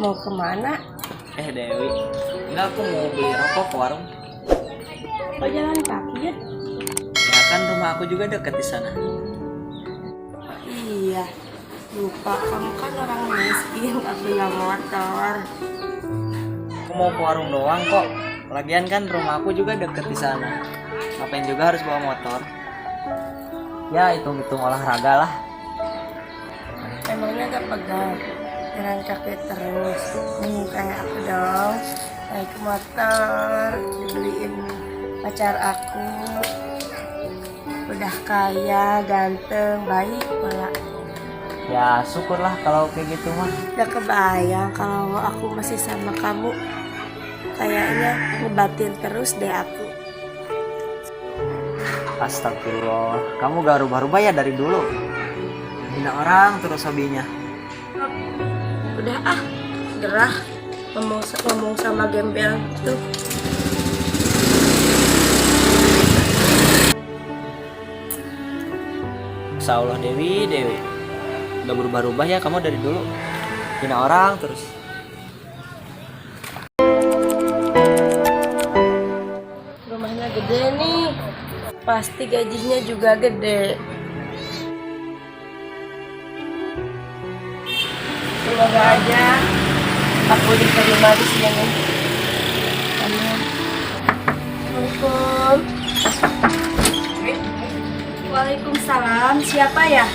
Mau kemana? Dewi, enggak, aku mau beli rokok ke warung. Kok jalan kaki ya? Ya kan rumah aku juga deket di sana. Iya, lupa kamu kan orang miskin, gak punya motor. Aku mau ke warung doang kok. Lagian kan rumah aku juga deket di sana. Ngapain juga harus bawa motor? Ya hitung-hitung olahraga lah. Emangnya gak pegang? Jalan kaki terus. Kayak aku dong, naik motor, dibeliin pacar aku. Udah kaya, ganteng, baik pula. Ya syukurlah kalau kayak gitu mah. Gak kebayang kalau aku masih sama kamu. Kayaknya ngebatin terus deh aku. Astagfirullah, kamu gak rubah-rubah ya dari dulu. Hina orang terus hobinya. Udah gerah ngomong sama gembel tuh. Insya Allah Dewi. Gak berubah-ubah ya kamu dari dulu. Hina orang terus. Rumahnya gede nih. Pasti gajinya juga gede. Semoga aja aku diterima di sini. Amin. Assalamualaikum. Waalaikumsalam. Siapa ya?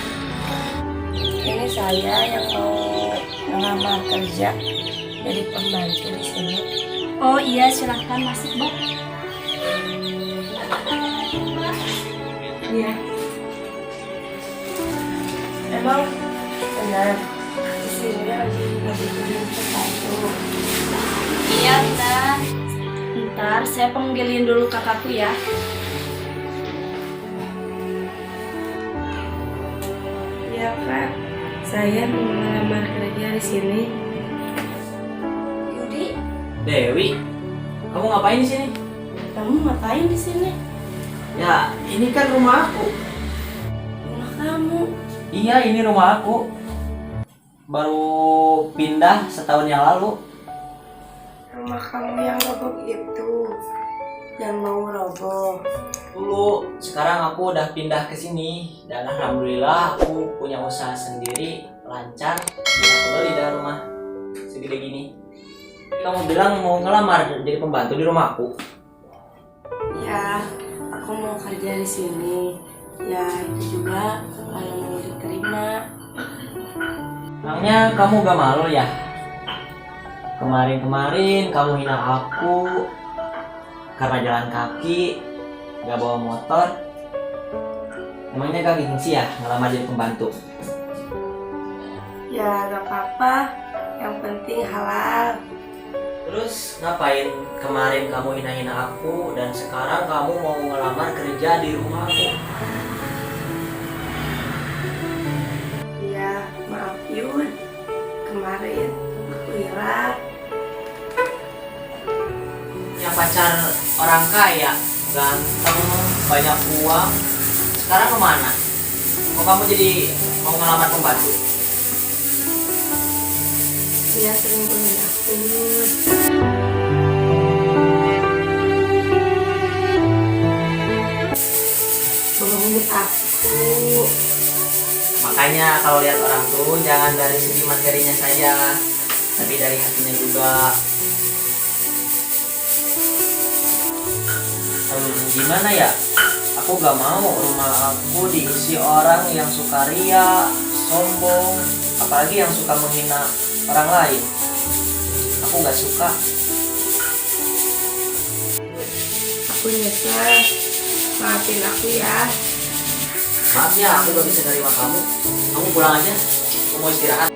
Ini saya yang mau melamar kerja jadi pembantu di sini. Oh iya, silahkan masuk, Bu. Iya. Emang benar di sini lagi bikin pembantu. Iya, Ntar. Ntar saya panggilin dulu kakakku ya. Iya Kak, saya mau melamar kerja di sini. Yudi, Dewi, kamu ngapain di sini? kamu ngapain di sini? Ya, ini kan rumah aku. Rumah kamu. Iya, ini rumah aku. Baru pindah setahun yang lalu. Rumah kamu yang roboh itu, yang mau roboh. Dulu, sekarang aku udah pindah ke sini dan alhamdulillah aku punya usaha sendiri, lancar. Bisa aku beli dah rumah segede gini. Kamu bilang mau ngelamar jadi pembantu di rumahku. Ya, aku mau kerja di sini. Ya, itu juga kalau mau diterima. Emangnya kamu gak malu ya? Kemarin-kemarin kamu hina aku karena jalan kaki, gak bawa motor. Emangnya gak gengsi ya ngelamar jadi pembantu? Ya, gak apa-apa. Yang penting halal. Terus ngapain kemarin kamu hina-hina aku dan sekarang kamu mau ngelamar kerja di rumah aku? Ya, maaf Yun. Kemarin aku hilaf. Punya pacar orang kaya, ganteng, banyak uang. Sekarang kemana? Kok kamu jadi mau ngelamar pembantu? Dia sering bohongin aku Yun. Bohongin aku. Makanya kalau lihat orang tuh jangan dari segi materinya saja, tapi dari hatinya juga. Gimana ya? Aku gak mau rumah aku diisi orang yang suka ria, sombong, apalagi yang suka menghina orang lain. Aku gak suka. Aku nyesel. Maafin aku ya. Maaf ya, aku gak bisa nerima kamu. Kamu pulang aja. Aku mau istirahat.